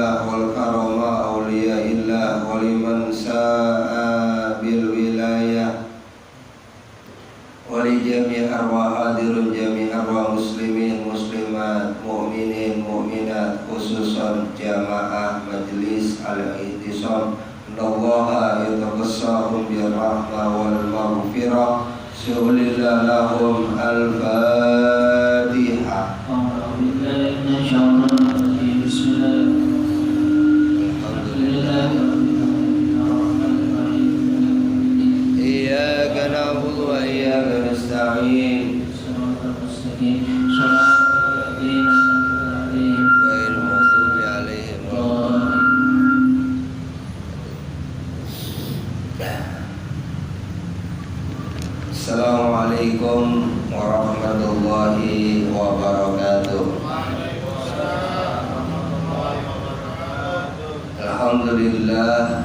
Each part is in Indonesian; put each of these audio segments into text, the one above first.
الله والكرم أولياء الله ولمن ساء بالولاية ولجميع أرواح حاضر جميع أرواح مسلمين مسلمات مؤمنين مؤمنات خصوصا جماعة مجلس الاعتصام إن الله يتقصاهم بالرحمة والمغفرة سهل لهم الفاتحة. إياك نعبد وإياك نستعين غير المغضوب عليهم Assalamualaikum warahmatullahi wabarakatuh.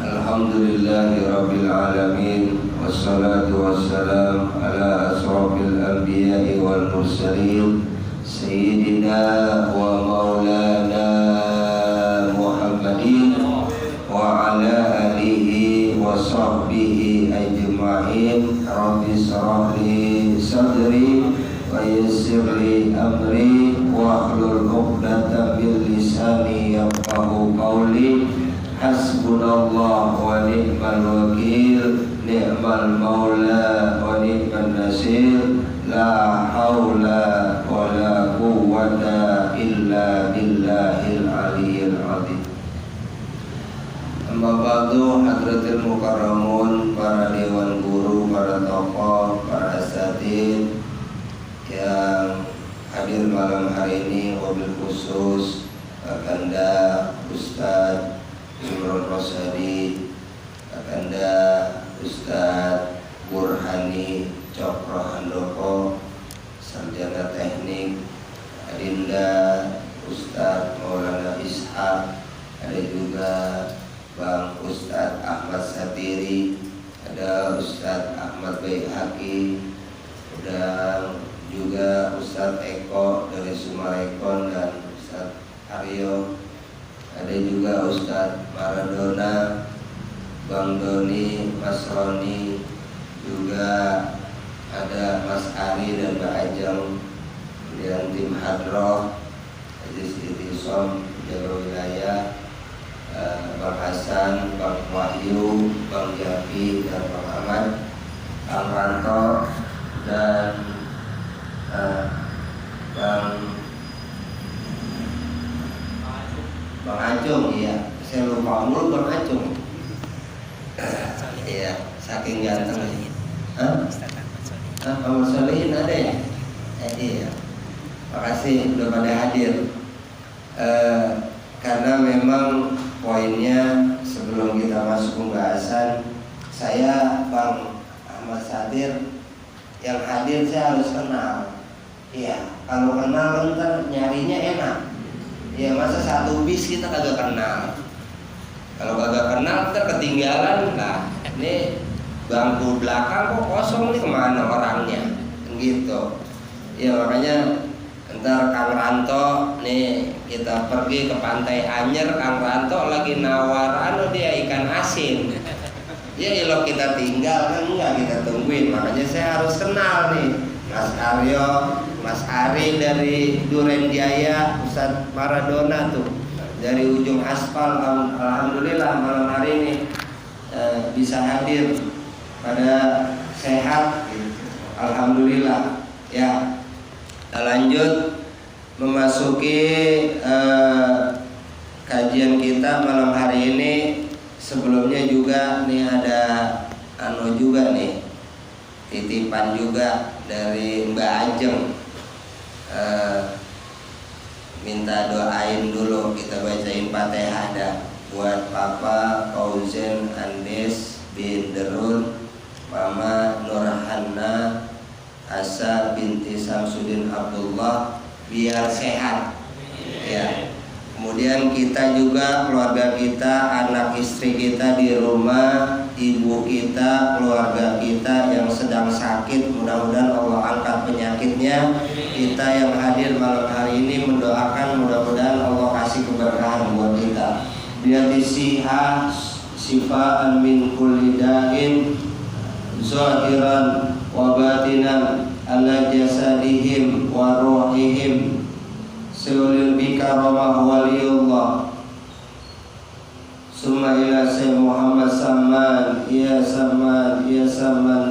Alhamdulillahi rabbil alamin. Wassalatu wassalam ala asrafil anbiya'i wal mursalin Sayyidina wa maulana Muhammadin wa ala alihi wa sahbihi ajma'in. Rabbi shrah li sadri wa yassir li amri wahlul 'uqdatam min lisani yafqahu qawli. Hasbunallah wa ni'mal wakil, ni'mal maula wa ni'man nasir. La haula wa la quwwata illa billahil aliyyil azim. Amma ba'du, hadratil mukarramun, para dewan guru, para tokoh, para asatidz yang hadir malam hari ini, wabil khusus Kakanda Ustadz Imron Rosadi, Kakanda Ustadz Burhani Cokro Handoko, Sarjana Teknik, Adinda Ustadz Maulana Ishaq, ada juga Bang Ustadz Ahmad Satiri, ada Ustadz Ahmad Baihaqi, dan juga Ustadz Eko dari Sumarekon dan Ustadz Aryo, ada juga Ustadz Maradona, Bang Doni, Mas Roni, juga ada Mas Ari dan Mbak Ajeng, kemudian tim Hadroh, Aziz Idisom, Jawa Wilayah, Bang Hasan, Bang Wahyu, Bang Jafi, dan Bang Ahmad, Bang Ranto, dan Bang Acung, iya, saya lupa mulu Bang Acung. Iya, saking ganteng. Bang Solihin ada ya? Iya. Makasih udah pada hadir. Karena memang poinnya sebelum kita masuk pembahasan, saya Bang Ahmad Sadir yang hadir saya harus kenal. Iya, kalau kenal ntar nyarinya enak. Ya masa satu bis kita kagak kenal. Kalau kagak kenal ntar ketinggalan. Nah ini bangku belakang kok kosong nih, kemana orangnya gitu. Ya makanya ntar Kang Ranto nih, kita pergi ke Pantai Anyer, Kang Ranto lagi nawar dia ikan asin. Ya kalau kita tinggal kan enggak, kita tungguin. Makanya saya harus kenal nih Mas Aryo, Mas Ari dari Duren Jaya, Ustadz Maradona tuh dari ujung aspal. Alhamdulillah malam hari ini bisa hadir pada sehat gitu. Alhamdulillah ya. Kita lanjut memasuki kajian kita malam hari ini. Sebelumnya juga nih ada juga nih titipan juga dari Mbak Ajeng, minta doain dulu, kita bacain Fatihah dah buat Papa Fauzan Andes bin Derun, Mama Nurhanna Asa binti Samsudin Abdullah, biar sehat ya. Kemudian kita juga, keluarga kita, anak istri kita di rumah, ibu kita, keluarga kita yang sedang sakit, mudah-mudahan Allah angkat penyakitnya. Kita yang hadir malam hari ini mendoakan mudah-mudahan Allah kasih keberkahan buat kita. biatisiha sifaan min kulli da'in zahiran wa batinan ala jasadihim wa ruhihim seulil bikaramah waliyullah summa ila sayyid Muhammad Saman ya Saman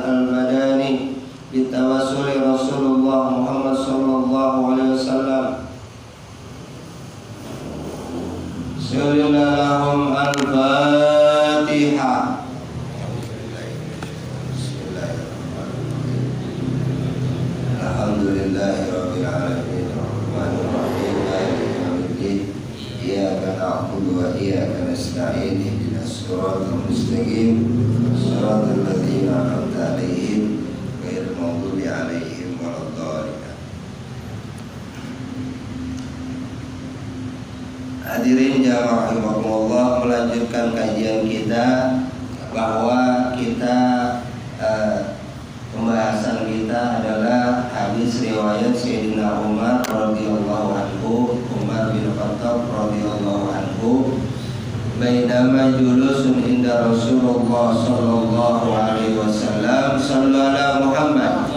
al-Madani bitawasuli Rasulullah Muhammad sallallahu alaihi wasallam Sallallahu lahum al-Fatihah. Alhamdulillahirabbil alamin arrahmanir rahim maliki yaumiddin iyyaka na'budu wa iyyaka nasta'in ihdinas siratal mustaqim siratal ladzina an'amta 'alaihim ghairil maghdubi 'alaihim waladdallin. Hadirin jamaah rahimakumullah, melanjutkan kajian kita bahwa kita pembahasan kita adalah hadis riwayat Sayyidina Umar radhiyallahu anhu, Umar bin Khattab radhiyallahu anhu, bainama julusun inda Rasulullah sallallahu alaihi wasallam sallallahu Muhammad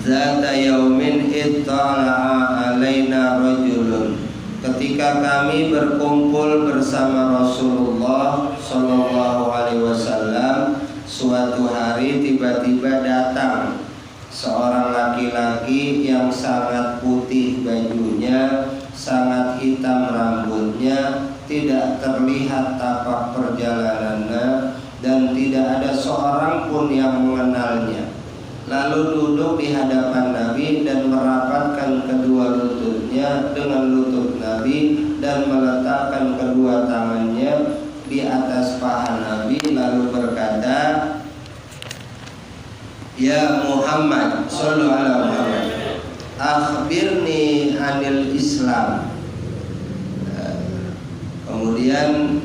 zata yaumin ittala'a alaina rajulun. Ketika kami berkumpul bersama Rasulullah sallallahu alaihi wasallam, suatu hari tiba-tiba datang seorang laki-laki yang sangat putih bajunya, sangat hitam rambutnya, tidak terlihat tapak perjalanannya dan tidak ada seorang pun yang mengenalnya. Lalu duduk di hadapan Nabi dan merapatkan kedua lututnya dengan lutut Nabi dan meletakkan kedua tangannya di atas paha Nabi, lalu berkata, "Ya Muhammad, sallallahu alaihi Muhammad, akhbirni anil Islam." Kemudian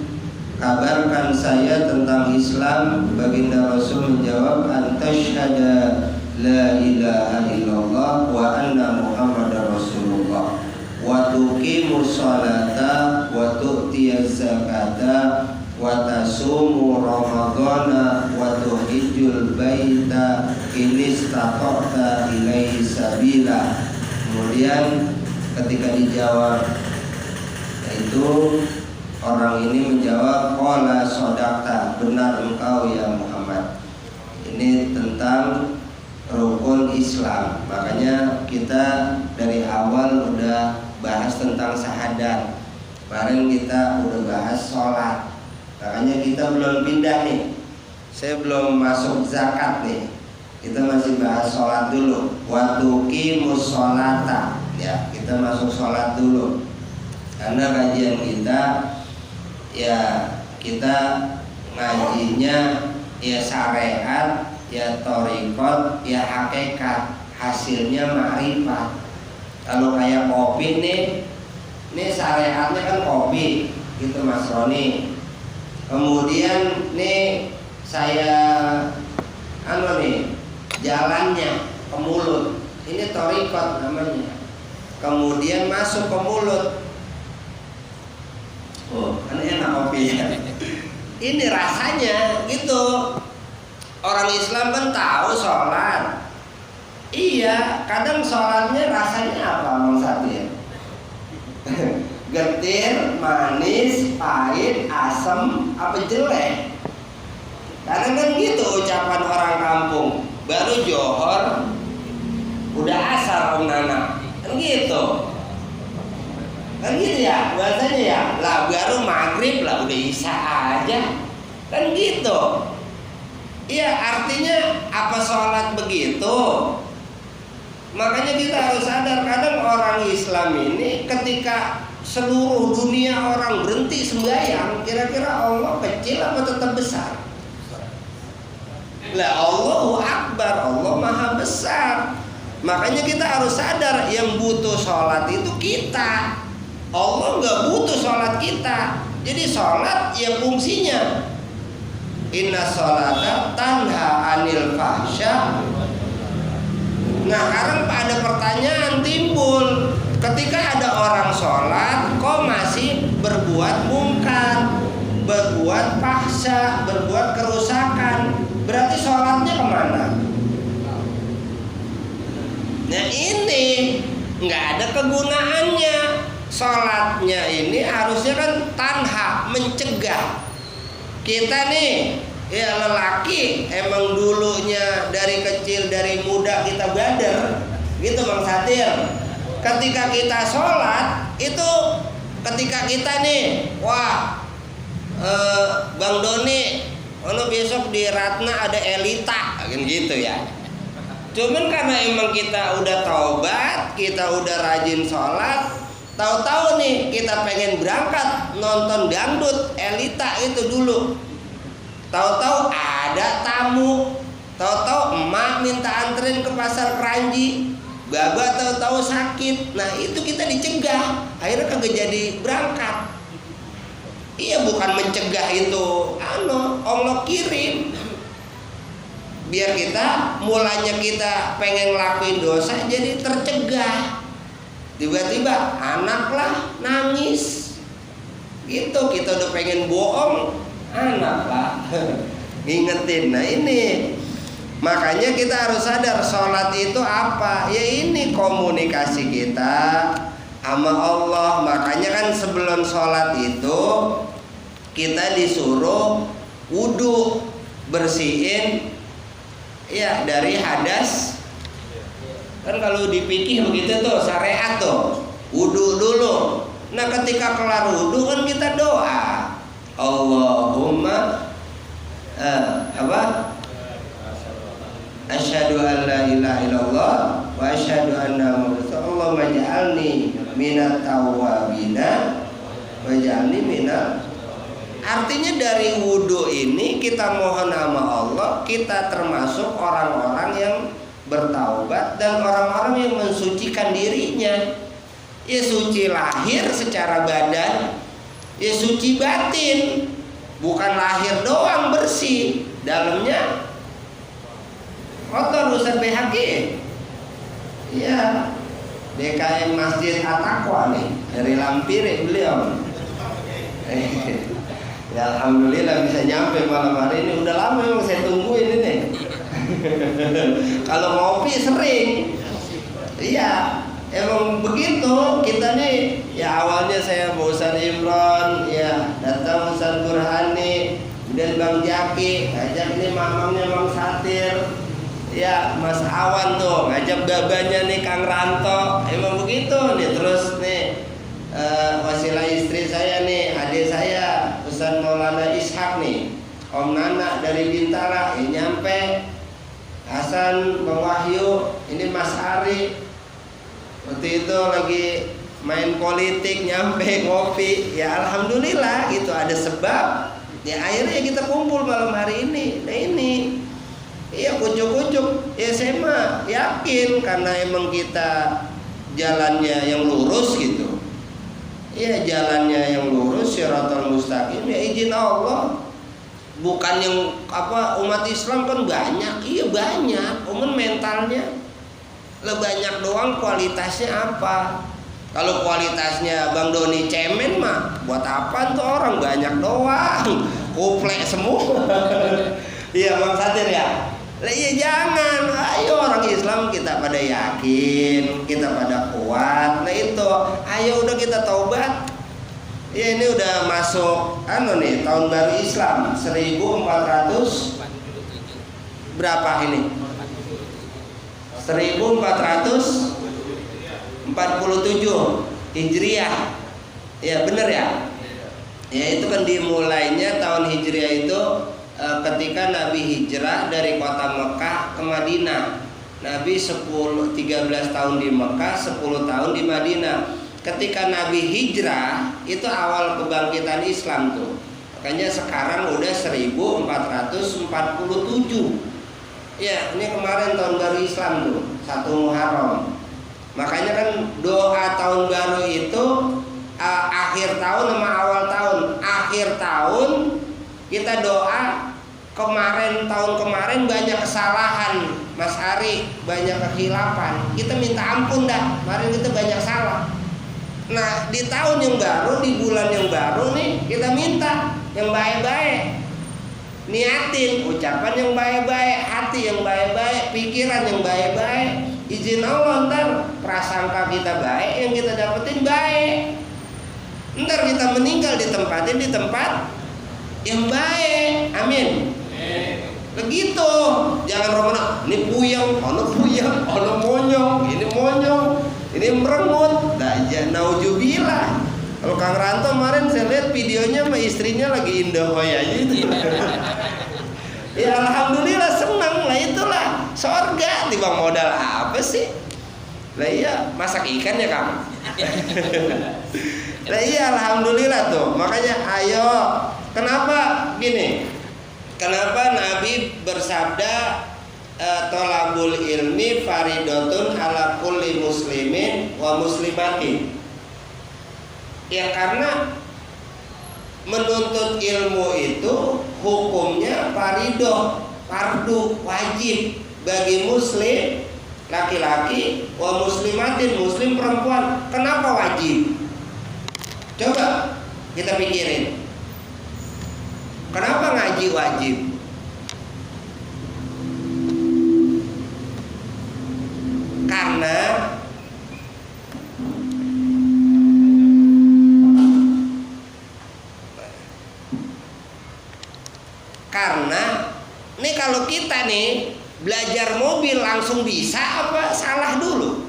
kabarkan saya tentang Islam. Baginda Rasul menjawab, "Antashhada la ilaha illallah wa anna Muhammadar Rasulullah wa tuqimus salata wa tu'tiyaz zakata wa tasumu ramadhana wa tuhijjul baita in istata'ta ilaihi sabila." Kemudian ketika dijawab itu, orang ini menjawab, "Qala shadaqta, benar engkau ya Muhammad." Ini tentang rukun Islam. Makanya kita dari awal udah bahas tentang syahadat. Kemarin kita udah bahas sholat. Makanya kita belum pindah nih. Saya belum masuk zakat nih. Kita masih bahas sholat dulu. Wa tuqimus sholata. Ya, kita masuk sholat dulu. Karena kajian kita ya kita ngajinya ya syariat, ya thariqat, ya hakikat, hasilnya ma'rifat. Kalau kayak kopi nih syariatnya kan kopi gitu Mas Roni. Kemudian nih saya jalannya ke mulut, ini thariqat namanya. Kemudian masuk ke mulut, oh kan enak kopi ya. Ini rasanya gitu. Orang Islam kan tahu sholat. Iya, kadang sholatnya rasanya apa Bang Satir? Getir, manis, pahit, asam, apa jelek? Kadang kan gitu ucapan orang kampung. Baru johor, udah asar Om Nana. Kan gitu. Kan gitu ya, bahasanya ya. Lah baru maghrib lah udah isya aja. Kan gitu. Iya, artinya apa sholat begitu? Makanya kita harus sadar, kadang orang Islam ini ketika seluruh dunia orang berhenti sembahyang, kira-kira Allah kecil apa tetap besar? Lah Allahu Akbar, Allah Maha Besar. Makanya kita harus sadar, yang butuh sholat itu kita. Allah nggak butuh sholat kita. Jadi sholat yang fungsinya, inna sholata tanha anil fahsya. Nah sekarang ada pertanyaan timbul, ketika ada orang sholat kok masih berbuat mungkar? berbuat fahsya, berbuat kerusakan, berarti sholatnya kemana? Nah ini nggak ada kegunaannya. Sholatnya ini harusnya kan tanha, mencegah. Kita nih ya lelaki emang dulunya dari kecil, dari muda kita bader gitu Bang Satir. Ketika kita sholat itu, ketika kita nih Bang Doni besok di Ratna ada Elita kan gitu ya. Cuman karena emang kita udah taubat, kita udah rajin sholat, tahu-tahu nih kita pengen berangkat nonton dangdut Elita itu dulu. Tahu-tahu ada tamu, tahu-tahu emak minta anterin ke pasar Keranji, baba tahu-tahu sakit. Nah itu kita dicegah, akhirnya kagak jadi berangkat. Iya, bukan mencegah itu, Allah kirim. Biar kita mulanya kita pengen ngelakuin dosa jadi tercegah. Tiba-tiba anak lah nangis gitu, kita udah pengen bohong, anak lah ngingetin. Nah ini makanya kita harus sadar, sholat itu apa ya, ini komunikasi kita sama Allah. Makanya kan sebelum sholat itu kita disuruh wudhu, bersihin ya dari hadas. Kan kalau di fikih begitu tuh, syariat tuh, wudhu dulu. Nah ketika kelar wudhu kan kita doa, Allahumma asyhadu an la ilaha illallah wa asyhadu anna muhammadan, Allahumma ja'alni minat tawwabina wa ja'alni minat. Artinya dari wudhu ini kita mohon sama Allah, kita termasuk orang-orang yang bertaubat dan orang-orang yang mensucikan dirinya. Ya suci lahir secara badan, ya suci batin. Bukan lahir doang bersih, dalamnya kotor. Ustaz BHG ya, DKM Masjid At-Taqwa nih, dari Lampire beliau. Ya alhamdulillah bisa nyampe malam hari ini. Udah lama memang saya tungguin ini. Kalau ngopi sering. Iya, emang begitu kita nih. Ya awalnya saya mau Ustaz Imron, ya datang Ustaz Burhani, kemudian Bang Jaki, ngajak ini mamamnya Bang Satir, ya Mas Awan tuh, ngajak babanya nih Kang Ranto. Emang begitu nih. Terus nih wasilah istri saya nih, adik saya Ustaz Maulana Ishak nih, Om Nana dari Bintara, ini nyampe, Hasan, Bang Wahyu, ini Mas Ari. Waktu itu lagi main politik, nyampe ngopi. Ya alhamdulillah itu ada sebab. Ya akhirnya kita kumpul malam hari ini. Nah ini, iya kucuk-kucuk. Ya saya mah yakin karena emang kita jalannya yang lurus gitu. Ya jalannya yang lurus, syiratal mustaqim, ya izin Allah. Bukan yang umat Islam kan banyak, iya banyak, cuman mentalnya lebih banyak doang, kualitasnya apa? Kalau kualitasnya Bang Doni cemen mah, buat apa tuh orang banyak doang, kuplek semua. Iya Bang Satir ya. Lah iya jangan, ayo orang Islam kita pada yakin, kita pada kuat. Nah itu, ayo udah kita taubat. Ya ini udah masuk nih tahun baru Islam 1400 berapa ini? 1447 Hijriah. Ya bener ya? Ya itu kan dimulainya tahun Hijriah itu ketika Nabi hijrah dari kota Mekah ke Madinah. Nabi 13 tahun di Mekah, 10 tahun di Madinah. Ketika Nabi hijrah itu awal kebangkitan Islam tuh. Makanya sekarang udah 1447. Ya, ini kemarin tahun baru Islam tuh, 1 Muharram. Makanya kan doa tahun baru itu akhir tahun sama awal tahun. Akhir tahun kita doa, tahun kemarin banyak kesalahan Mas Ari, banyak kekhilafan, kita minta ampun dah, kemarin kita banyak salah. Nah di tahun yang baru, di bulan yang baru nih kita minta yang baik-baik. Niatin ucapan yang baik-baik, hati yang baik-baik, pikiran yang baik-baik. Izin Allah ntar prasangka kita baik, yang kita dapetin baik. Ntar kita meninggal ditempatin di tempat yang baik. Amin. Begitu. Jangan romana, ini puyeng, ono monyong, ini merengut. Naujubillah. Kalau Kang Ranto kemarin saya lihat videonya sama istrinya lagi indahoy aja itu. Ya alhamdulillah senang lah, itulah sorga. Timbang modal apa sih? Lah iya masak ikan ya Kang. Lah iya alhamdulillah tuh. Makanya ayo. Kenapa gini? Kenapa Nabi bersabda tolabul ilmi faridotun ala kulli muslimin wa muslimatin? Ya karena menuntut ilmu itu hukumnya faridoh, fardu, wajib bagi muslim laki-laki wa muslimatin, muslim perempuan. Kenapa wajib? Coba kita pikirin. Kenapa ngaji wajib? Karena nih kalau kita nih belajar mobil langsung bisa apa salah dulu?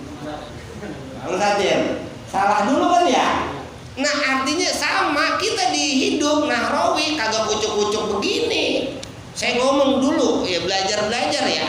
Salah dulu kan ya? Nah artinya sama, kita di hidup nahrawi kagak kucuk-kucuk begini. Saya ngomong dulu ya, belajar ya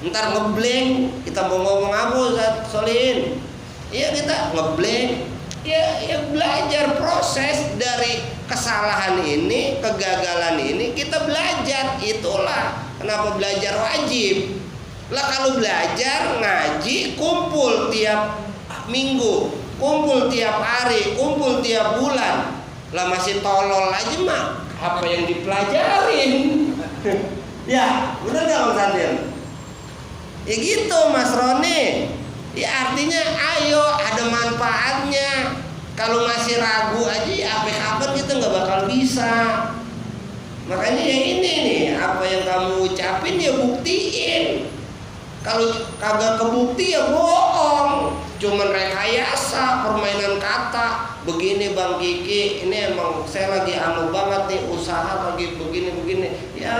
ntar ngeblank, kita mau ngomong apa Ustaz Solihin? Ya kita ngeblank. Ya belajar, proses dari kesalahan ini, kegagalan ini kita belajar. Itulah kenapa belajar wajib. Lah kalau belajar ngaji kumpul tiap minggu, kumpul tiap hari, kumpul tiap bulan, lah masih tolol aja mah apa yang dipelajarin? Ya bener nggak Om Sandir? Ya gitu Mas Roni. Ya artinya ayo ada manfaatnya. Kalau masih ragu aja ya sampai kapan kita nggak bakal bisa. Makanya yang ini nih, apa yang kamu ucapin ya buktiin. Kalau kagak kebukti ya bohong. Cuman rekayasa, permainan kata. Begini Bang Kiki, ini emang saya lagi anu banget nih, usaha lagi begini. Ya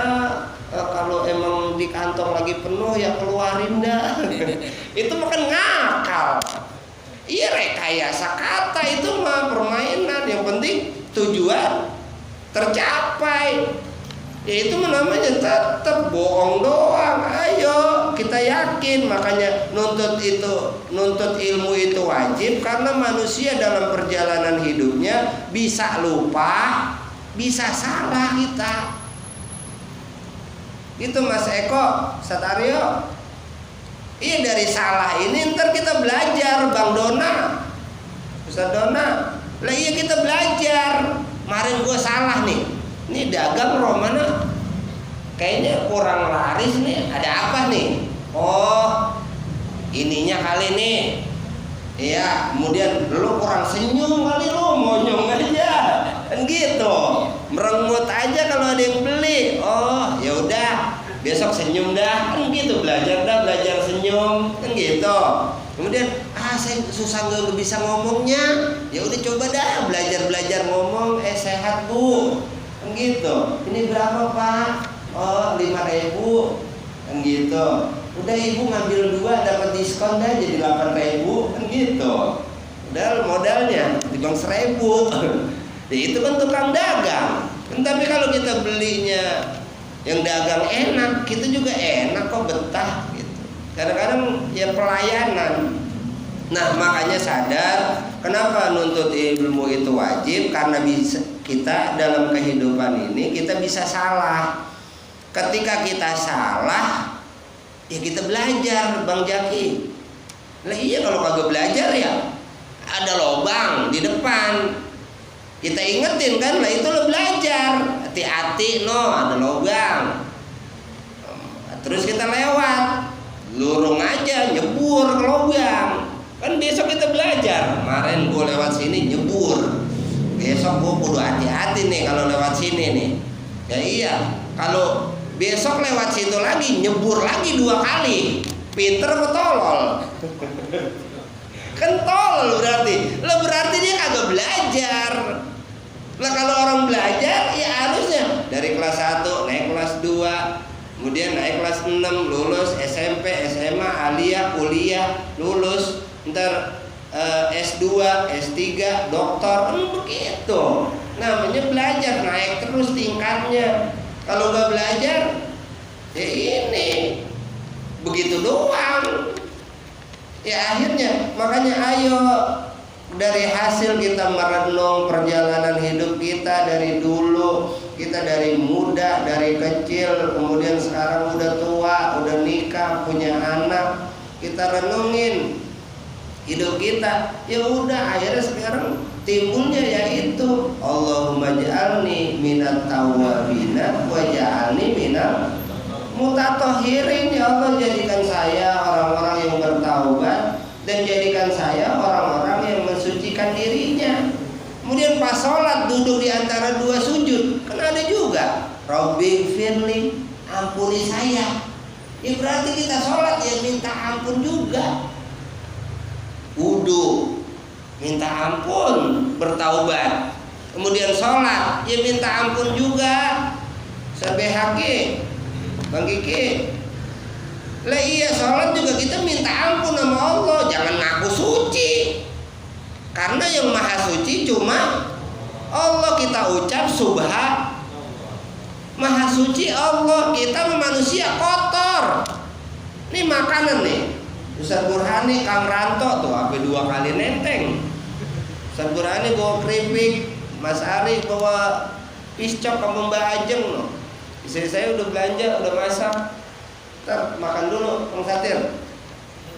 kalau emang di kantong lagi penuh ya keluarin dah. Itu bukan ngakal. Iya rekayasa kata itu mah permainan, yang penting tujuan tercapai. Ya itu namanya tetap bohong doang. Ayo kita yakin, makanya nuntut ilmu itu wajib karena manusia dalam perjalanan hidupnya bisa lupa, bisa salah kita. Itu Mas Eko, Satario. Iya dari salah ini ntar kita belajar, Bang Dona, Ustaz Dona. Lah iya kita belajar. Kemarin gue salah nih. Ini dagang romana kayaknya kurang laris nih. Ada apa nih? Oh, ininya kali nih. Iya, kemudian lu kurang senyum kali, lu monyong aja. Kan gitu. Merengut aja kalau ada yang beli. Oh, ya udah. Besok senyum dah, kan gitu, belajar senyum, kan gitu. Kemudian saya susah nggak bisa ngomongnya, ya udah coba dah belajar ngomong, sehat Bu, kan gitu. Ini berapa Pak? Oh 5.000, kan gitu. Udah Ibu ngambil 2 dapat diskon dah jadi 8.000, kan gitu. Udah modalnya di Bang 1.000. Ya itu kan tukang dagang. Tapi kalau kita belinya yang dagang enak, kita juga enak kok, betah gitu. Kadang-kadang ya pelayanan. Nah makanya sadar kenapa nuntut ilmu itu wajib, karena bisa kita dalam kehidupan ini kita bisa salah. Ketika kita salah ya kita belajar, Bang Jaki. Lah iya kalau kagak belajar ya ada lobang di depan. Kita ingetin kan, lah itu lo belajar, hati-hati ada lubang. Terus kita lewat, lurung aja, nyebur ke lubang. Kan besok kita belajar. Kemarin gue lewat sini nyebur, besok gue kudu hati-hati nih kalau lewat sini nih. Ya iya, kalau besok lewat situ lagi nyebur lagi 2 kali, pinter apa tolol? Kan tolol berarti. Lah berarti dia kagak belajar. Lah kalau orang belajar ya harusnya dari kelas 1 naik kelas 2, kemudian naik kelas 6, lulus SMP, SMA, aliyah, kuliah, lulus, ntar S2, S3, doktor, begitu. Namanya belajar, naik terus tingkatnya. Kalau nggak belajar, ya ini begitu doang. Ya akhirnya, makanya ayo dari hasil kita merenung perjalanan hidup kita dari dulu, kita dari muda, dari kecil, kemudian sekarang udah tua, udah nikah, punya anak, kita renungin hidup kita. Ya udah, akhirnya sekarang timbulnya yaitu Allahumma ja'alni minat tawwabina wa ja'alni minal mutatahhirin. Ya Allah, jadikan saya orang-orang yang bertaubat dan jadikan saya orang-orang yang mensucikan dirinya. Kemudian pas sholat duduk di antara 2 sujud, kan ada juga Rabbighfirli, ampuni saya. Ya berarti kita sholat ya minta ampun juga. Wudu minta ampun, bertaubat. Kemudian sholat ya minta ampun juga. Sabehake Bang Kiki. Lah iya, sholat juga kita minta ampun sama Allah, jangan ngaku suci. Karena yang maha suci cuma Allah. Kita ucap subhan, maha suci Allah. Kita manusia kotor. Ini makanan nih, Ustaz Burhani, Kang Ranto tuh sampai 2 kali nenteng. Ustaz Burhani bawa keripik, Mas Ari bawa piscok sama Mbak Ajeng loh. Istri saya udah belanja, udah masak. Ntar makan dulu, Bang Satir.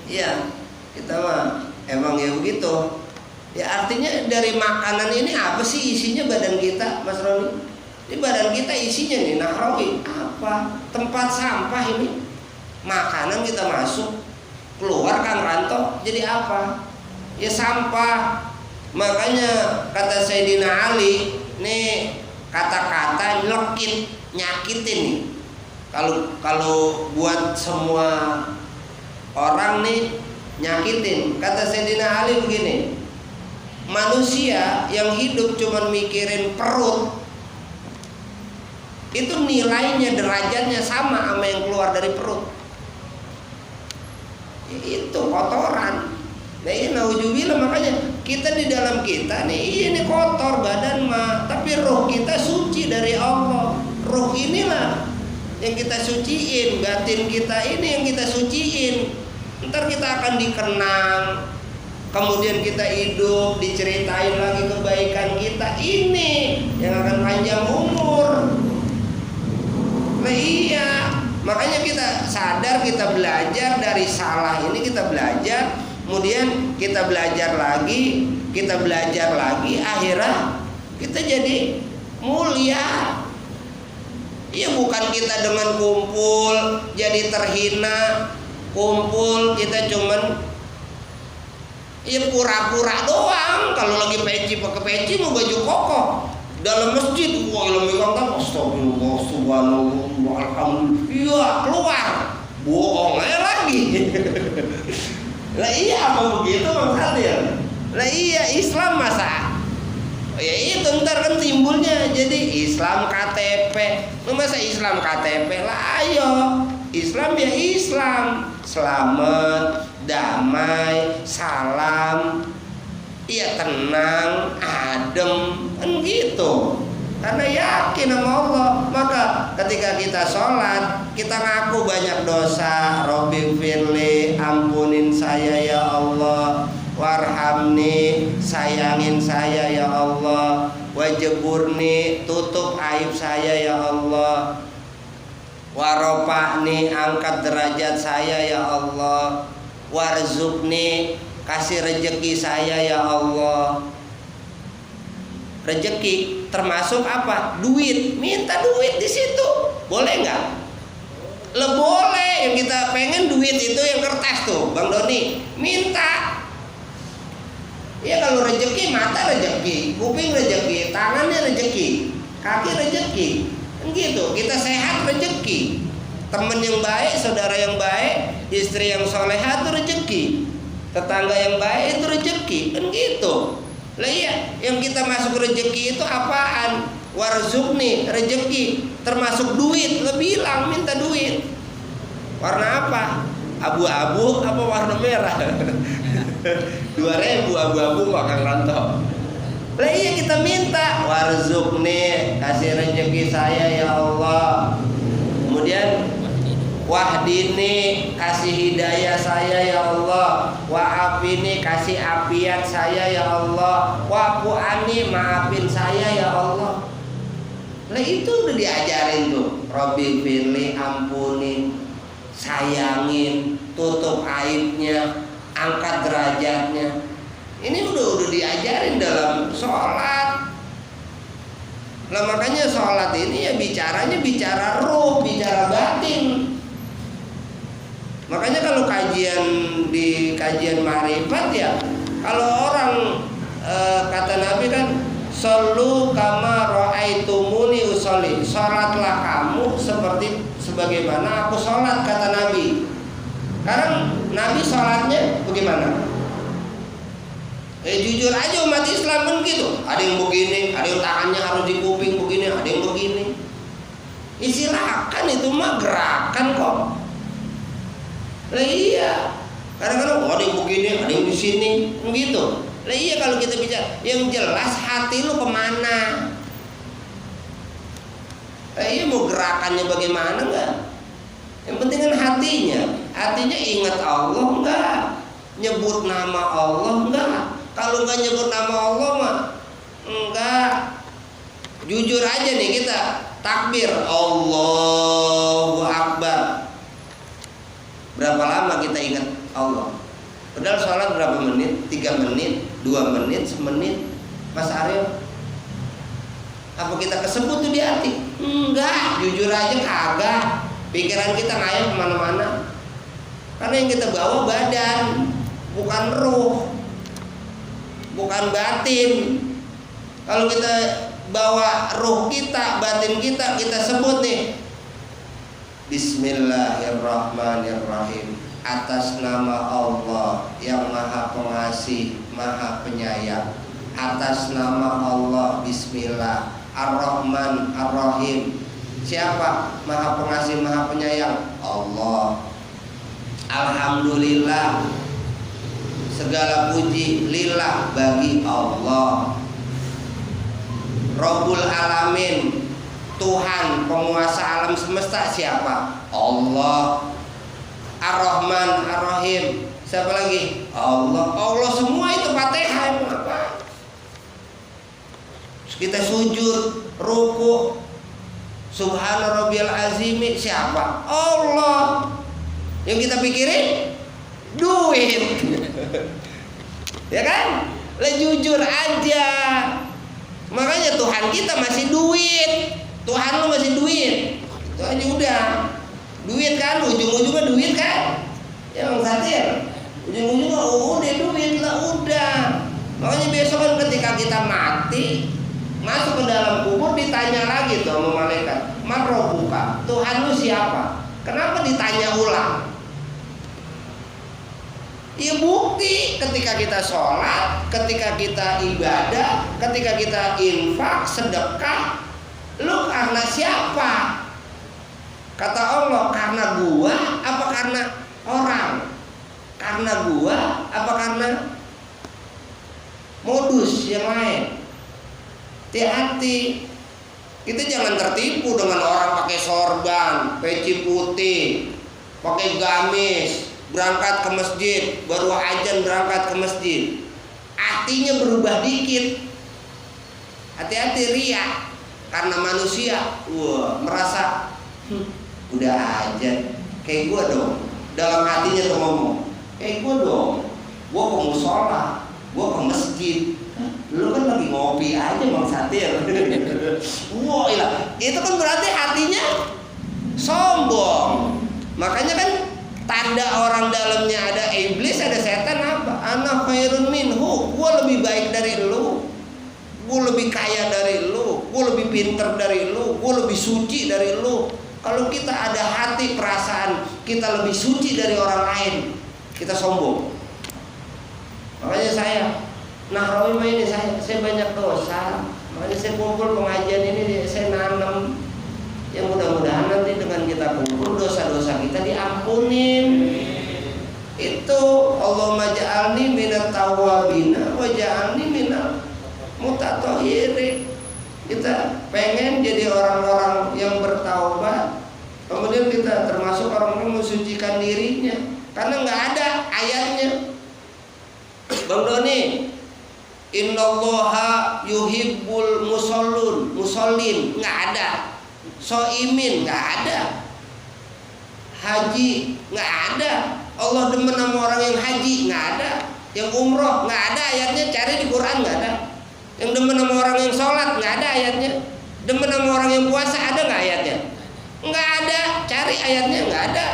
Iya, kita mah emang ya begitu. Ya artinya dari makanan ini apa sih isinya badan kita, Mas Roni? Ini badan kita isinya nih, Nahrawi, apa? Tempat sampah ini. Makanan kita masuk, keluar Kang Ranto, jadi apa? Ya sampah. Makanya kata Sayyidina Ali, nih kata-kata nyelekit, nyakitin nih. Kalau buat semua orang nih nyakitin. Kata Sayyidina Ali begini, manusia yang hidup cuman mikirin perut, itu nilainya, derajatnya sama sama yang keluar dari perut. Ya, itu kotoran. Nah ini nauzubillah, makanya kita di dalam kita nih, ini kotor badan mah, tapi roh kita suci dari Allah. Roh inilah yang kita suciin, batin kita ini yang kita suciin. Ntar kita akan dikenang, kemudian kita hidup, diceritain lagi kebaikan kita, ini yang akan panjang umur. Nah iya, makanya kita sadar, kita belajar dari salah ini, kita belajar, kemudian kita belajar lagi, akhirnya kita jadi mulia. Iya, bukan kita dengan kumpul jadi terhina, kumpul kita cuman ya pura-pura doang. Kalau lagi peci pakai peci, mau baju koko dalam masjid, wah ilmu kata astagfirullah subhanallah alhamdulillah, iya keluar bohong aja lagi. Lah iya apa begitu Bang Sadir? Lah iya, Islam masa ya itu ntar kan timbulnya jadi Islam KTP. Masa Islam KTP lah, ayo Islam ya Islam, selamat, damai, salam, iya tenang, adem, kan gitu. Karena yakin sama Allah. Maka ketika kita sholat, kita ngaku banyak dosa. Rabbighfirli, ampunin saya ya Allah. Warhamni, sayangin saya ya Allah. Wajburni, tutup aib saya ya Allah. Warofa'ni, angkat derajat saya ya Allah. Warzuqni, kasih rezeki saya ya Allah. Rezeki termasuk apa? Duit. Minta duit di situ. Boleh nggak? Boleh. Yang kita pengen duit itu yang kertas tuh, Bang Doni. Minta. Ya kalau rezeki, mata rezeki, kuping rezeki, tangannya rezeki, kaki rezeki. Kan gitu. Kita sehat rezeki. Teman yang baik, saudara yang baik, istri yang solehah itu rezeki. Tetangga yang baik itu rezeki. Kan gitu. Lah iya, yang kita masuk rezeki itu apaan? Warzuqni, rezeki, termasuk duit. Lo bilang minta duit. Warna apa? Abu-abu apa warna merah? 2.000 abu-abu makan rantau. Lah iya kita minta warzuqni, kasih rezeki saya ya Allah. Kemudian wahdini, kasih hidayah saya ya Allah. Wa'afini, kasih afiat saya ya Allah. Wa'fu'ani, maafin saya ya Allah. Lah itu udah diajarin tuh. Rabbi firli, ampunin, sayangin, tutup aibnya, angkat derajatnya. Ini udah diajarin dalam sholat. Nah makanya sholat ini ya bicaranya bicara ruh, bicara batin. Makanya kalau di kajian ma'rifat ya, kalau orang kata Nabi kan, shollu kama ra'aitumuni usolli, sholatlah kamu sebagaimana aku sholat, kata Nabi. Sekarang Nabi sholatnya bagaimana? Jujur aja umat Islam kan gitu. Ada yang begini, ada yang tangannya harus di kuping begini, ada yang begini. Silakan, itu mah gerakan kok. Lah iya, kadang-kadang ada yang begini, ada yang di sini, gitu. Lah iya kalau kita bicara, yang jelas hati lu kemana? Lah iya mau gerakannya bagaimana enggak? Yang penting kan hatinya ingat Allah enggak? Nyebut nama Allah enggak? Kalau enggak nyebut nama Allah mah enggak. Jujur aja nih kita takbir Allahu Akbar. Berapa lama kita ingat Allah? Padahal sholat berapa menit? 3 menit, 2 menit, semenit. Mas Ariel, apa kita kesebut tuh di hati? Enggak, jujur aja kagak. Pikiran kita ngayal kemana-mana. Karena yang kita bawa badan, bukan ruh, bukan batin. Kalau kita bawa ruh kita, batin kita sebut nih, Bismillahirrahmanirrahim, atas nama Allah yang Maha Pengasih, Maha Penyayang. Atas nama Allah, Bismillah, Ar-Rahman, Ar-Rahim. Siapa? Maha Pengasih, Maha Penyayang, Allah. Alhamdulillah, segala puji lillah, bagi Allah. Rabbul Alamin, Tuhan penguasa alam semesta, siapa? Allah. Ar-Rahman, Ar-Rahim, siapa lagi? Allah. Allah semua itu Fatihah. Apa? Kita sujud, ruku, Subhana Rabbiyal Azimi, siapa? Allah. Yang kita pikirin duit. Ya kan? Lah jujur aja. Makanya Tuhan kita masih duit. Tuhan lu masih duit. Itu aja udah. Duit kan, ujung-ujungnya duit kan. Ya Bang Satir, ujung-ujungnya udah duit lah, udah. Makanya besok kan ketika kita mati, masuk ke dalam kubur, ditanya lagi tuh sama malaikat, Man Rabbuka, Tuhan lu siapa? Kenapa ditanya ulang? Ya bukti ketika kita sholat, ketika kita ibadah, ketika kita infak, sedekah, lu karena siapa? Kata Allah, karena gua apa karena orang? Karena gua apa karena modus yang lain? Hati-hati. Kita jangan tertipu dengan orang pakai sorban, peci putih, pakai gamis, berangkat ke masjid, baru azan berangkat ke masjid. Hatinya berubah dikit. Hati-hati riya. Karena manusia, merasa udah aja kayak gue dong. Dalam hatinya tuh ngomong, kayak gue dong. Gue ke musola, gue ke masjid. Lu kan lagi ngopi aja Bang Satir. Wah, itu kan berarti hatinya sombong. Makanya kan tanda orang dalamnya ada iblis, ada setan apa? Ana khairun minhu, gua gue lebih baik dari lu, gue lebih kaya dari lu, gue lebih pinter dari lu, gue lebih suci dari lu. Kalau kita ada hati perasaan kita lebih suci dari orang lain, kita sombong. Makanya saya Nahrawi ini saya banyak dosa. Makanya saya kumpul pengajian ini, saya nanam. Yang mudah-mudahan nanti dengan kita kumpul dosa-dosa kita diampunin. Itu Allahumma ja'alni minat tawwabina wa ja'alni minal mutatahhirin. Kita pengen jadi orang-orang yang bertaubat, kemudian kita termasuk orang-orang yang mensucikan dirinya. Karena nggak ada ayatnya, Bang Doni, innallaha yuhibbul musallin, nggak ada. Soimin nggak ada. Haji nggak ada. Allah demen sama orang yang haji, nggak ada. Yang umroh nggak ada ayatnya, cari di Quran nggak ada. Yang demen sama orang yang sholat nggak ada ayatnya. Demen sama orang yang puasa ada nggak ayatnya? Nggak ada, cari ayatnya nggak ada.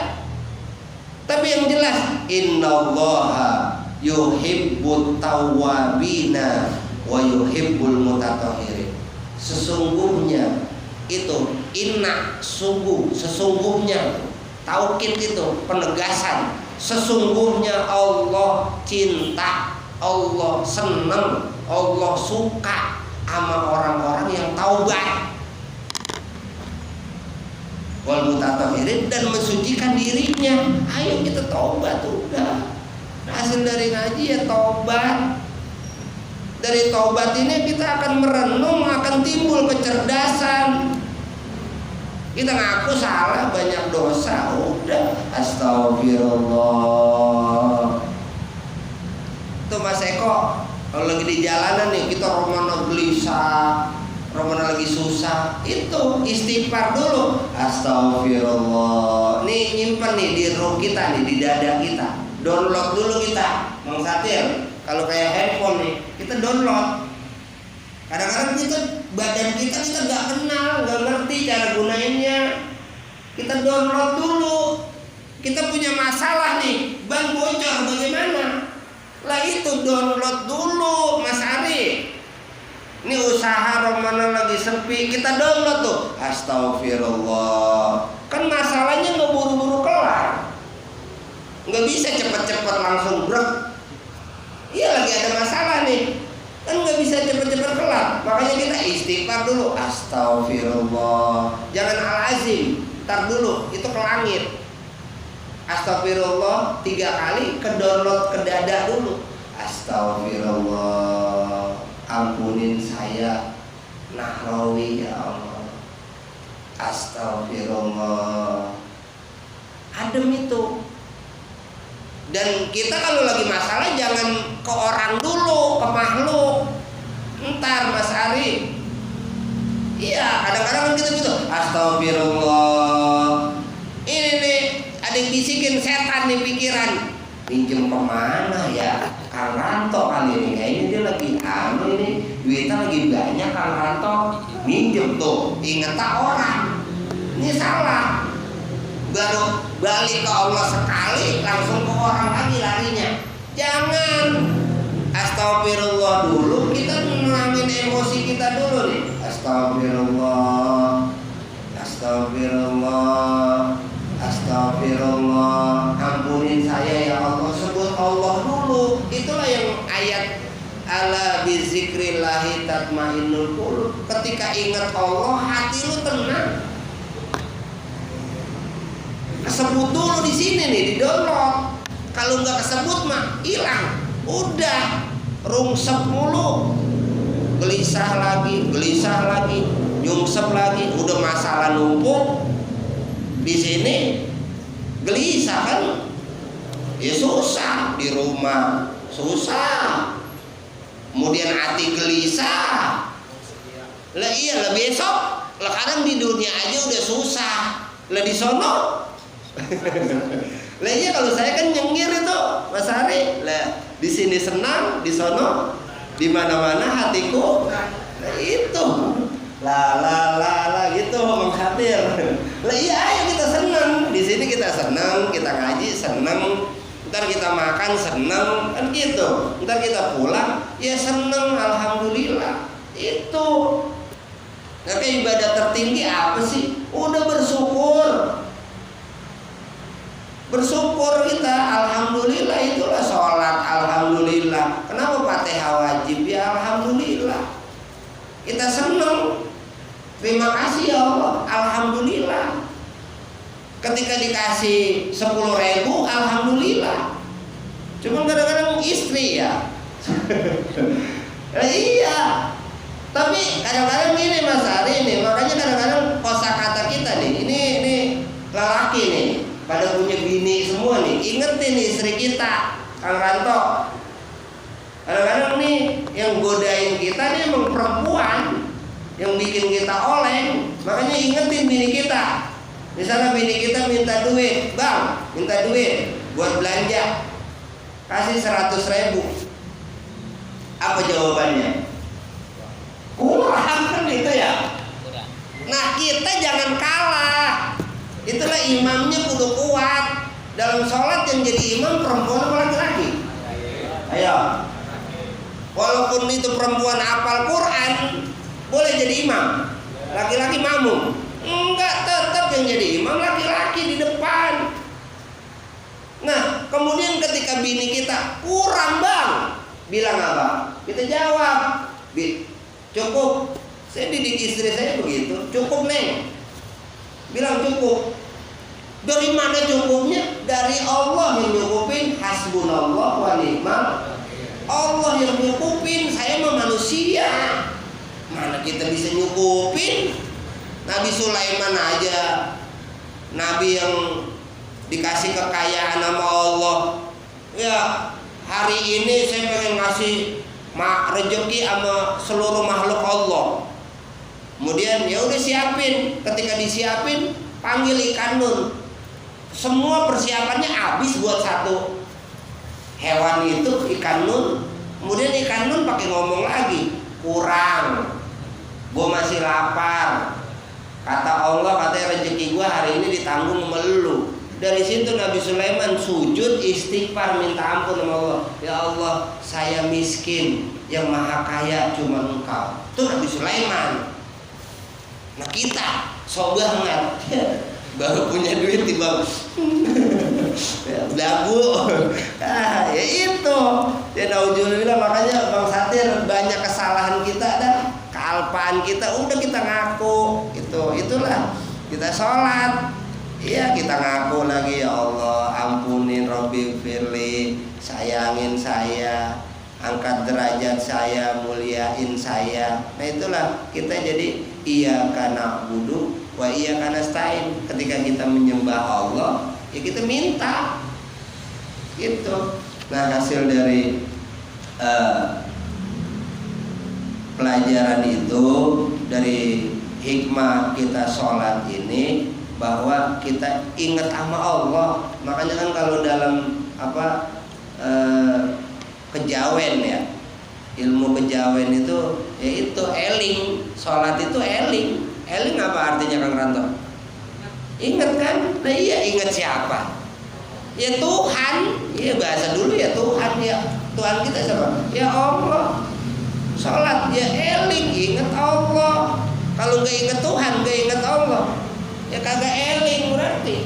Tapi yang jelas, innallaha yuhibbut tawwabina wa yuhibbul mutatahhirin. Sesungguhnya itu inna, sungguh, sesungguhnya, taukid itu penegasan. Sesungguhnya Allah cinta, Allah senang, Allah suka sama orang-orang yang taubat, wal mutatahhirin, dan mensucikan dirinya. Ayo kita taubat, udah. Hasil dari ngaji ya taubat. Dari taubat ini kita akan merenung, akan timbul kecerdasan. Kita ngaku salah, banyak dosa, udah astagfirullah. Tuh Mas Eko, kalau lagi di jalanan nih, kita romana gelisah, romana lagi susah, itu istighfar dulu, astagfirullah. Nih nyimpen nih di roh kita nih, di dada kita. Download dulu kita, Bang Satir. Kalau kayak handphone nih, kita download. Kadang-kadang kita badan kita nggak kenal, nggak ngerti cara gunainnya. Kita download dulu. Kita punya masalah nih, ban bocor bagaimana? Lah itu download dulu, Mas Ari. Ini usaha romana lagi sepi, kita download tuh. Astagfirullah. Kan masalahnya nggak buru-buru kelar. Nggak bisa cepet-cepet langsung brek. Iya lagi ada masalah nih, kan nggak bisa cepet-cepet kelar. Makanya kita istighfar dulu, astagfirullah. Jangan al-azim, tar dulu, itu ke langit. Astagfirullah 3 kali, ke download ke dada dulu. Astagfirullah, ampunin saya Nahrawi ya Allah. Astagfirullah. Adem itu. Dan kita kalau lagi masalah jangan ke orang dulu, ke makhluk. Ntar Mas Ari. Iya, kadang-kadang kan kita gitu. Astagfirullah. Ini nih, ada yang bisikin setan nih pikiran. Pinjem kemana ya? Kang Ranto kali ini. Kayaknya dia lagi ini duitnya lagi banyak Kang Ranto. Minjem tuh, inget tak orang. Ini salah. Baru balik ke Allah sekali, langsung ke orang lagi larinya. Jangan. Astagfirullah dulu, kita menangin emosi kita dulu nih. Astagfirullah, astagfirullah, astagfirullah. Ampunin saya ya Allah. Sebut Allah dulu. Itulah yang ayat ala bizikrillahi tatmainnul qulub. Ketika ingat Allah, hati lu tenang. Kesebut dulu di sini nih, di download. Kalau nggak kesebut mah hilang. Udah rungsep mulu, gelisah lagi, nyungsep lagi. Udah masalah numpuk di sini, gelisah kan? Ya susah di rumah, susah. Kemudian hati gelisah. Lah iya lah besok, lah kadang di dunia aja udah susah. Lah di sono. Lah iya kalau saya kan nyengir itu Mas Ari. Lah di sini senang, di sono di mana-mana hatiku. Nah itu. La gitu Bang Satir. Lah iya ayo kita senang. Di sini kita senang, kita ngaji senang. Ntar kita makan seneng kan gitu. Ntar kita pulang ya seneng, alhamdulillah. Itu. Nah, ibadah tertinggi apa sih? Udah bersyukur. Bersyukur kita, alhamdulillah, itulah sholat, alhamdulillah. Kenapa Fatihah wajib? Ya alhamdulillah. Kita seneng. Terima kasih ya Allah, alhamdulillah. Ketika dikasih 10.000, alhamdulillah. Cuma kadang-kadang istri ya. Iya. Tapi kadang-kadang ini Mas Ari nih, makanya kadang-kadang kosakata kita nih, ini lelaki nih, pada punya bini semua nih, ingetin istri kita, Kang Ranto. Kadang-kadang nih yang godain kita nih emang perempuan, yang bikin kita oleng. Makanya ingetin bini kita. Misalnya bini kita minta duit, bang, minta duit buat belanja, kasih 100.000. Apa jawabannya? Kurang kan itu ya. Nah kita jangan kalah. Itulah imamnya kudu kuat. Dalam sholat yang jadi imam perempuan apa laki-laki? Ayo. Walaupun itu perempuan hafal Quran, boleh jadi imam. Laki-laki makmum. Enggak, tetap yang jadi imam laki-laki di depan. Nah, kemudian ketika bini kita kurang bang, bilang apa? Kita jawab, cukup. Saya didik istri saya begitu, cukup neng. Bilang cukup. Dari mana cukupnya? Dari Allah yang nyukupin, hasbunallah wa ni'mal. Allah yang nyukupin, saya mah manusia. Mana kita bisa nyukupin? Nabi Sulaiman aja, Nabi yang dikasih kekayaan sama Allah. Ya, hari ini saya pengen ngasih rezeki sama seluruh makhluk Allah. Kemudian ya udah siapin. Ketika disiapin, panggil ikan nun. Semua persiapannya habis buat satu hewan itu, ikan nun. Kemudian ikan nun pakai ngomong lagi, kurang. Gue masih lapar. Kata Allah, katanya rezeki gua hari ini ditanggung sama lu. Dari situ Nabi Sulaiman sujud istighfar minta ampun sama Allah. Ya Allah, saya miskin, yang maha kaya cuma Engkau. Itu Nabi Sulaiman. Nah kita sok banget. Baru punya duit tiba dagu. Ya itu. Ya naudzubillah, makanya Bang Satir banyak kesalahan kita dan kealpaan kita udah kita ngaku. Itulah kita sholat. Iya kita ngaku lagi, ya Allah ampunin Robbi firli, sayangin saya, angkat derajat saya, muliain saya. Nah itulah kita jadi iyyaka na'budu wa iyyaka nasta'in. Ketika kita menyembah Allah, ya kita minta gitu. Nah hasil dari pelajaran itu, dari hikmah kita sholat ini, bahwa kita ingat sama Allah. Makanya kan kalau dalam kejawen ya, ilmu kejawen itu yaitu eling. Sholat itu eling. Eling apa artinya Kang Ranto? Ingat kan? Nah iya, ingat siapa? Ya Tuhan. Ya bahasa dulu ya Tuhan. Ya Tuhan kita siapa? Ya Allah. Sholat ya eling, ingat Allah. Kalau nggak ingat Tuhan, nggak ingat Allah, ya kagak eling berarti.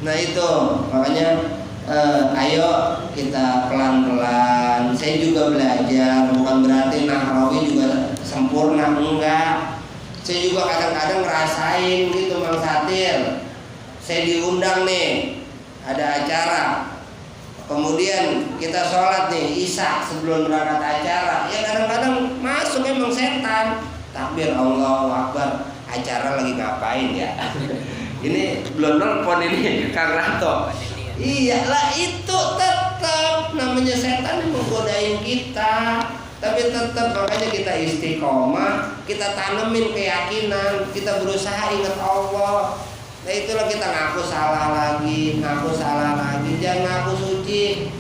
Nah itu makanya ayo kita pelan-pelan. Saya juga belajar, bukan berarti nahrawi juga sempurna, enggak. Saya juga kadang-kadang ngerasain gitu Bang Satir. Saya diundang nih, ada acara. Kemudian kita sholat nih Isya sebelum berangkat acara. Ya kadang-kadang masuk emang setan. Takbir Allahu Akbar. Acara lagi ngapain ya? Ini belum nelpon ini Kang Ranto. Iyalah itu tetap namanya setan yang menggodain kita. Tapi tetap makanya kita istiqomah, kita tanemin keyakinan, kita berusaha ingat Allah. Nah itulah kita ngaku salah lagi, jangan ngaku suci.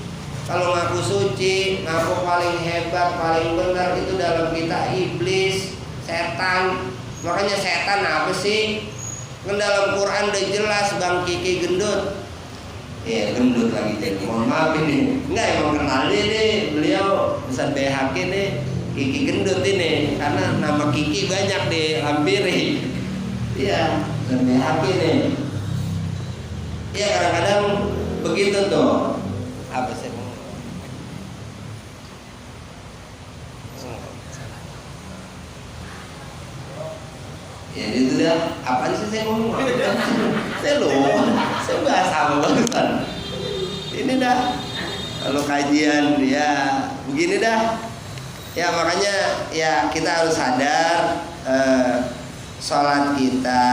Kalau ngaku suci, ngaku paling hebat, paling benar, itu dalam kita iblis, setan. Makanya setan apa sih? Kan dalam Quran udah jelas Bang Kiki gendut. gendut lagi jadi. Mohon maaf ini. Enggak, emang kenal dia nih. Beliau Ustaz BHK nih, Kiki gendut ini. Karena nama Kiki banyak dihampiri. Iya, Ustaz BHK nih. Iya, kadang-kadang begitu tuh. Apa sih? Ya itu dah, apaan sih saya ngomong? Saya lupa, saya bahas apa barusan. Ini dah, kalau kajian ya begini dah. Ya makanya ya kita harus sadar sholat kita,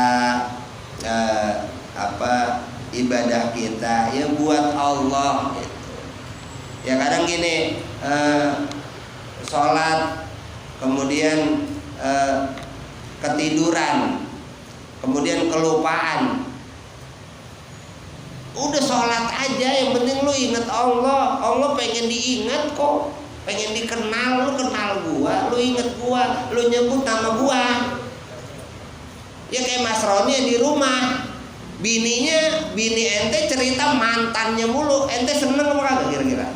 ibadah kita ya buat Allah. Ya kadang gini, sholat kemudian ketiduran, kemudian kelupaan. Udah sholat aja, yang penting lu inget Allah. Allah pengen diingat kok, pengen dikenal. Lu kenal gua, lu inget gua, lu nyebut nama gua. Ya kayak Mas Roni di rumah, bini ente cerita mantannya mulu, ente seneng apa kagak kira-kira?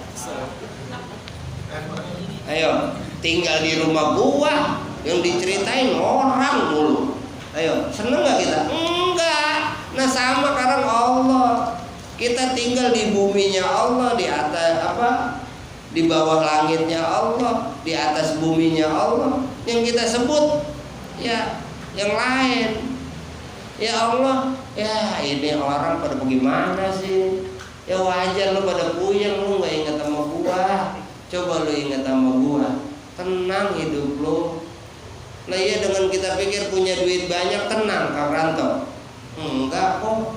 Ayo, tinggal di rumah gua, yang diceritain orang mulu. Ayo, seneng gak kita? Enggak. Nah sama karena Allah. Kita tinggal di buminya Allah, di atas di bawah langitnya Allah, di atas buminya Allah. Yang kita sebut ya yang lain. Ya Allah, ya ini orang pada bagaimana sih? Ya wajar lu pada puyeng, lu gak ingat sama gua. Coba lu ingat sama gua. Tenang hidup lu. Nah iya, dengan kita pikir punya duit banyak tenang Kang Ranto. Enggak kok.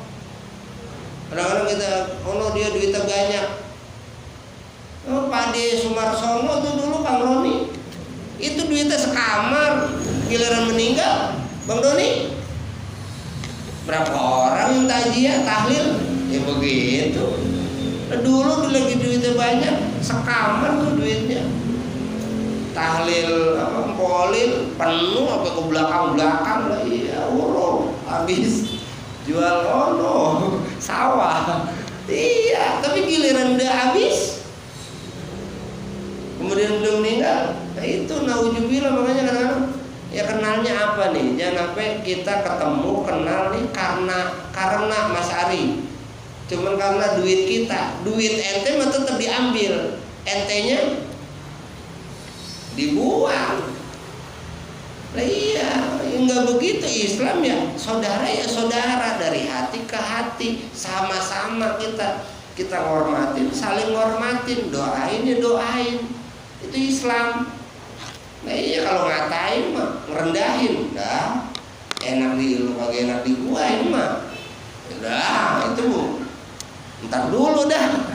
Kadang-kadang kita, oh dia duitnya banyak. Oh, Pak De Sumarsono tuh dulu Kang Roni, itu duitnya sekamar, giliran meninggal Bang Doni, berapa orang yang tajiyah, tahlil, ya begitu. Nah, dulu lagi duitnya banyak, sekamar tuh duitnya. Tahlil polil penuh sampai ke belakang lah, iya urung habis jual sawah, iya. Tapi giliran udah habis, kemudian udah meninggal, nah itu naudzubillah. Makanya kadang-kadang ya kenalnya apa nih, jangan sampai kita ketemu kenal nih karena Mas Ari, cuman karena duit kita, duit ente mah tetap diambil, entenya dibuang. Nah iya, nggak begitu Islam ya saudara dari hati ke hati, sama-sama kita ngormatin, saling ngormatin, doain ya doain, itu Islam. Nah iya, kalau ngatain mah ngerendahin, dah enak di lu kagak enak di gua ini mah, dah itu ntar dulu dah.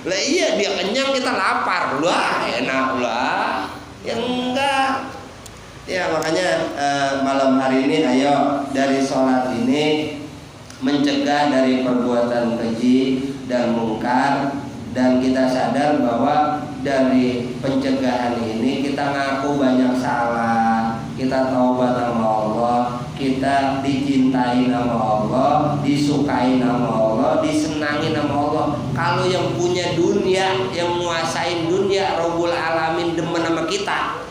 Lah iya, dia kenyang kita lapar, lah enak lah, yang enggak. Ya makanya malam hari ini ayo dari sholat ini mencegah dari perbuatan keji dan mungkar, dan kita sadar bahwa dari pencegahan ini kita ngaku banyak salah, kita taubat sama Allah, kita dicintai nama Allah, disukai nama Allah, disenangi nama Allah. Kalau yang punya dunia, yang menguasai dunia, Rabbul Alamin demen sama kita,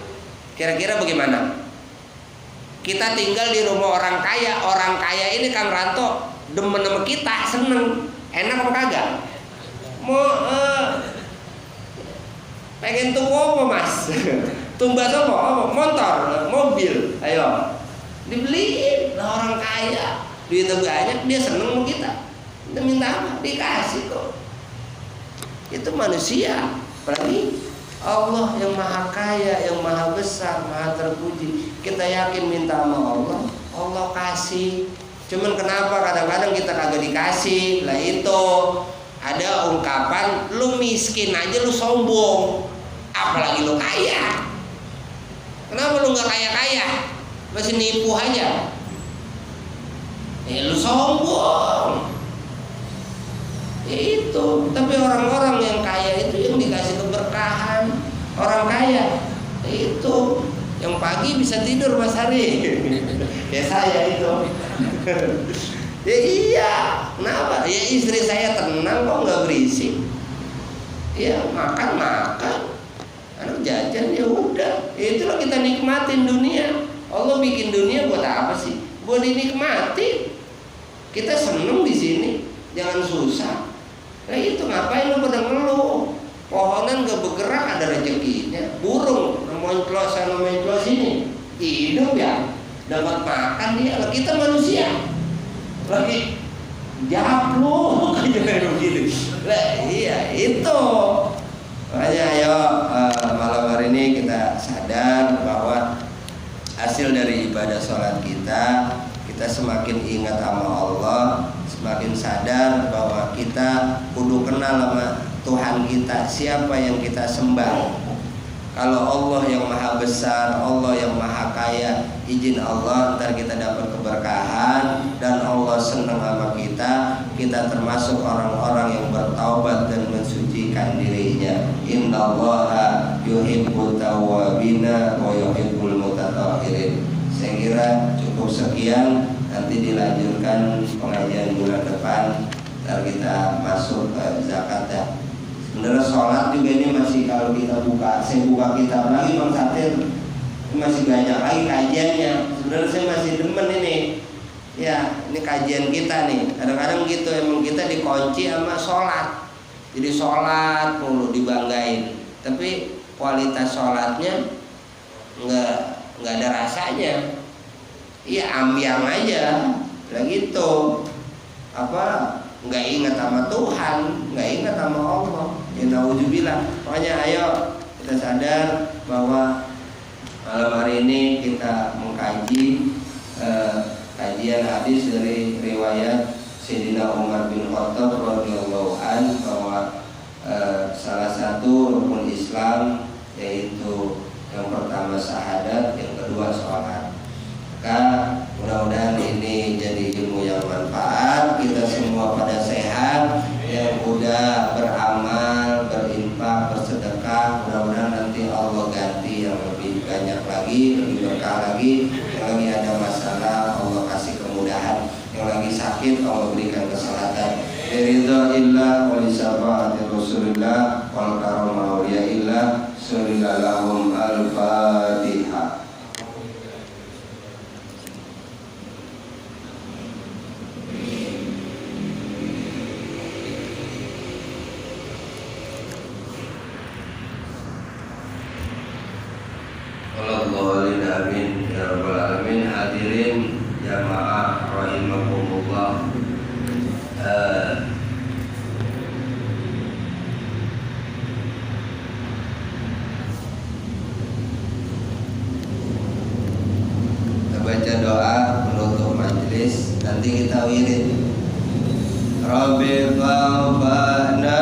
kira-kira bagaimana? Kita tinggal di rumah orang kaya ini Kang Ranto demen sama kita, seneng, enak apa kagak? Mau pengen tunggu apa Mas? Tumbas apa? Motor, mobil, ayo dibeliin. Lah orang kaya, duitnya banyak, dia seneng sama kita. Kita minta apa? Dikasih kok. Itu manusia, apalagi Allah yang maha kaya, yang maha besar, maha terpuji. Kita yakin minta sama Allah, Allah kasih. Cuman kenapa kadang-kadang kita kagak dikasih? Lah itu ada ungkapan, lu miskin aja lu sombong, apalagi lu kaya. Kenapa lu gak kaya-kaya? Masih nipu aja. Lu sombong. Itu, tapi orang-orang yang kaya itu yang dikasih keberkahan. Orang kaya itu yang pagi bisa tidur Mas Hari. Ya saya itu. Ya iya, kenapa? Ya istri saya tenang kok, nggak berisik. Ya makan, anak jajan, ya udah. Ya, itulah kita nikmatin dunia. Allah bikin dunia buat apa sih? Buat dinikmati. Kita seneng di sini, jangan susah. Nah itu ngapain lu pada ngeluh? Pohonan gak bergerak ada rezekinya. Burung menclos sana menclos ini hidup ya, dapat makan dia. Lah kita manusia lagi japluk aja begitu. Lah iya itu. Makanya ayo malam hari ini kita sadar bahwa hasil dari ibadah sholat kita semakin ingat sama Allah, semakin sadar bahwa kita kudu kenal sama Tuhan kita, siapa yang kita sembah. Kalau Allah yang maha besar, Allah yang maha kaya, izin Allah ntar kita dapat keberkahan dan Allah senang sama kita termasuk orang-orang yang bertaubat dan mensucikan dirinya. Innallaha yuhibbut tawwabina wa yuhibbul mutatahhirin. Saya kira cukup sekian, nanti dilanjutkan pengajian bulan depan. Ntar kita masuk ke zakat ya. Sebenarnya sholat juga ini masih, kalau kita saya buka kitab lagi Bang Satir, ini masih banyak lagi kajiannya. Sebenarnya saya masih demen ini. Ya, ini kajian kita nih. Kadang-kadang gitu, emang kita dikunci sama sholat. Jadi sholat mulu dibanggain, tapi kualitas sholatnya nggak ada rasanya. Iya ambiang aja, lah gitu. Nggak ingat sama Tuhan, nggak ingat sama Allah. Ya nauzubillah. Pokoknya ayo kita sadar bahwa malam hari ini kita mengkaji kajian hadis dari riwayat Sayyidina Umar bin Khattab radhiyallahu an, bahwa salah satu rukun Islam yaitu yang pertama syahadat, yang kedua sholat. Maka mudah-mudahan ini jadi ilmu yang manfaat. Kita semua pada sehat, yang udah beramal, berinfak, bersedekah, mudah-mudahan nanti Allah ganti yang lebih banyak lagi, lebih berkah lagi. Yang lagi ada masalah Allah kasih kemudahan, yang lagi sakit Allah berikan kesehatan. Ridha illah wa lisabati Rasulillah wal karamah awliya illah. Sallallahu al-Fatihah. Amin ya rabbal alamin. Hadirin jamaah rahimakumullah. Kita baca doa penutup majelis, nanti kita wirid. Rabbi fa'fa'na